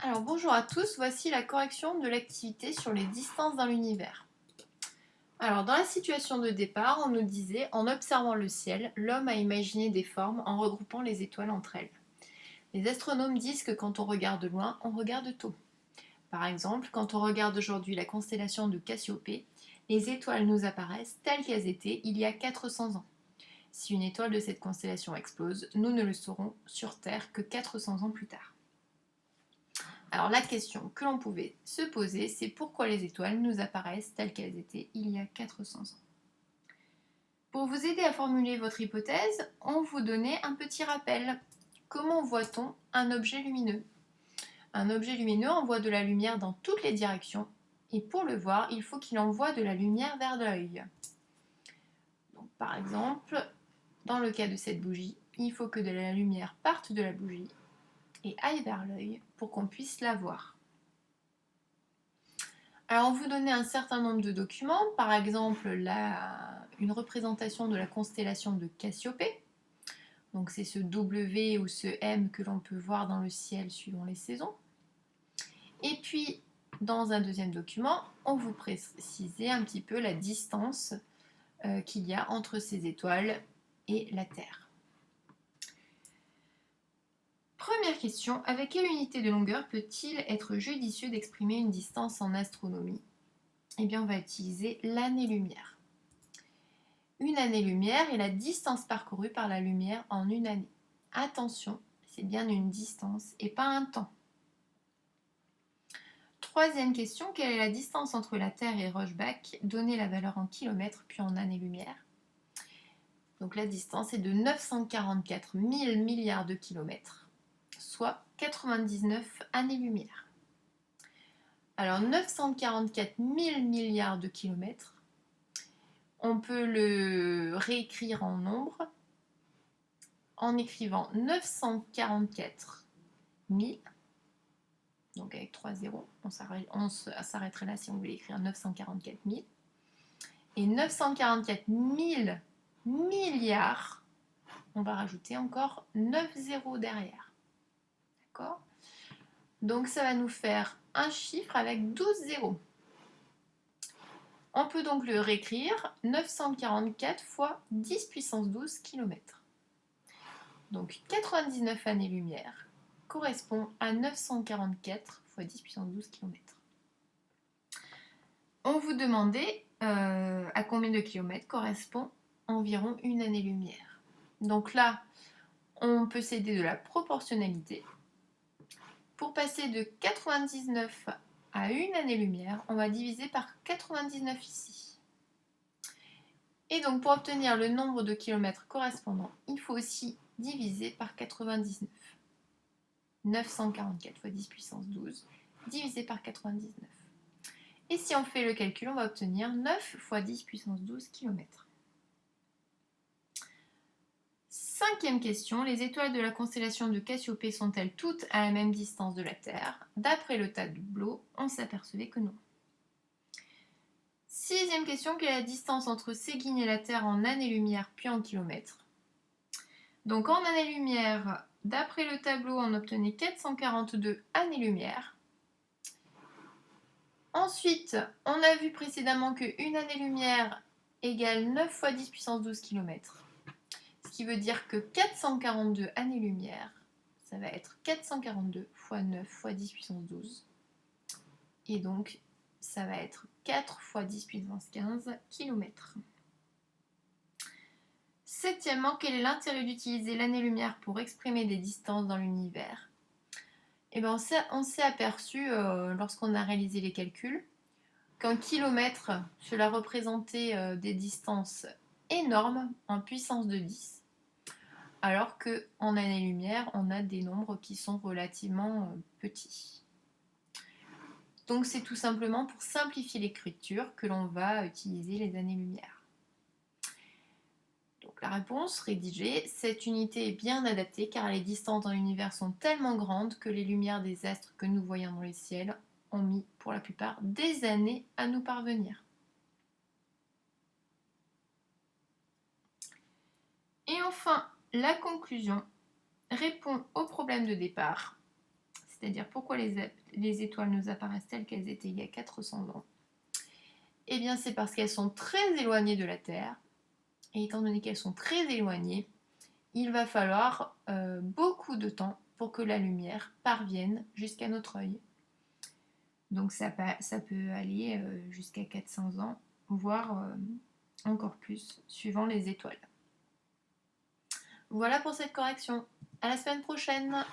Alors bonjour à tous, voici la correction de l'activité sur les distances dans l'univers. Alors dans la situation de départ, on nous disait, en observant le ciel, l'homme a imaginé des formes en regroupant les étoiles entre elles. Les astronomes disent que quand on regarde loin, on regarde tôt. Par exemple, quand on regarde aujourd'hui la constellation de Cassiopée, les étoiles nous apparaissent telles qu'elles étaient il y a 400 ans. Si une étoile de cette constellation explose, nous ne le saurons sur Terre que 400 ans plus tard. Alors la question que l'on pouvait se poser, c'est pourquoi les étoiles nous apparaissent telles qu'elles étaient il y a 400 ans. Pour vous aider à formuler votre hypothèse, on vous donnait un petit rappel. Comment voit-on un objet lumineux? Un objet lumineux envoie de la lumière dans toutes les directions, et pour le voir, il faut qu'il envoie de la lumière vers l'œil. Donc, par exemple, dans le cas de cette bougie, il faut que de la lumière parte de la bougie et aille vers l'œil pour qu'on puisse la voir. Alors, on vous donnait un certain nombre de documents, par exemple une représentation de la constellation de Cassiopée. Donc, c'est ce W ou ce M que l'on peut voir dans le ciel suivant les saisons. Et puis, dans un deuxième document, on vous précisait un petit peu la distance qu'il y a entre ces étoiles et la Terre. Première question, avec quelle unité de longueur peut-il être judicieux d'exprimer une distance en astronomie? Eh bien, on va utiliser l'année-lumière. Une année-lumière est la distance parcourue par la lumière en une année. Attention, c'est bien une distance et pas un temps. Troisième question, quelle est la distance entre la Terre et Rochbach? Donnez la valeur en kilomètres puis en années-lumière. Donc la distance est de 944 000 milliards de kilomètres, soit 99 années-lumière. Alors 944 000 milliards de kilomètres, on peut le réécrire en nombre en écrivant 944 000, donc avec 3 zéros, on s'arrêterait là si on voulait écrire 944 000, et 944 000 milliards, on va rajouter encore 9 zéros derrière. D'accord? Donc ça va nous faire un chiffre avec 12 zéros. On peut donc le réécrire 944 fois 10 puissance 12 km. Donc 99 années-lumière correspond à 944 fois 10 puissance 12 km. On vous demandait à combien de kilomètres correspond environ une année-lumière. Donc là, on peut s'aider de la proportionnalité. Pour passer de 99 à une année-lumière, on va diviser par 99 ici. Et donc pour obtenir le nombre de kilomètres correspondant, il faut aussi diviser par 99. 944 fois 10 puissance 12 divisé par 99. Et si on fait le calcul, on va obtenir 9 fois 10 puissance 12 km. Cinquième question, les étoiles de la constellation de Cassiopée sont-elles toutes à la même distance de la Terre? D'après le tableau, on s'apercevait que non. Sixième question, quelle est la distance entre Séguin et la Terre en années-lumière puis en kilomètres? Donc en années-lumière, d'après le tableau, on obtenait 442 années-lumière. Ensuite, on a vu précédemment qu'une année-lumière égale 9 fois 10 puissance 12 km. Ce qui veut dire que 442 années-lumière, ça va être 442 fois 9 fois 10 puissance 12. Et donc, ça va être 4 fois 10 puissance 15 km. Septièmement, quel est l'intérêt d'utiliser l'année-lumière pour exprimer des distances dans l'univers? Eh bien, on s'est aperçu, lorsqu'on a réalisé les calculs, qu'en kilomètres, cela représentait des distances énormes en puissance de 10, alors qu'en années-lumière, on a des nombres qui sont relativement petits. Donc c'est tout simplement pour simplifier l'écriture que l'on va utiliser les années-lumière. Donc la réponse rédigée, cette unité est bien adaptée car les distances dans l'univers sont tellement grandes que les lumières des astres que nous voyons dans le ciel ont mis pour la plupart des années à nous parvenir. Et enfin, la conclusion répond au problème de départ. c'est-à-dire pourquoi les étoiles nous apparaissent telles qu'elles étaient il y a 400 ans. Eh bien, c'est parce qu'elles sont très éloignées de la Terre. Et étant donné qu'elles sont très éloignées, il va falloir beaucoup de temps pour que la lumière parvienne jusqu'à notre œil. Donc ça peut aller jusqu'à 400 ans, voire encore plus, suivant les étoiles. Voilà pour cette correction. À la semaine prochaine!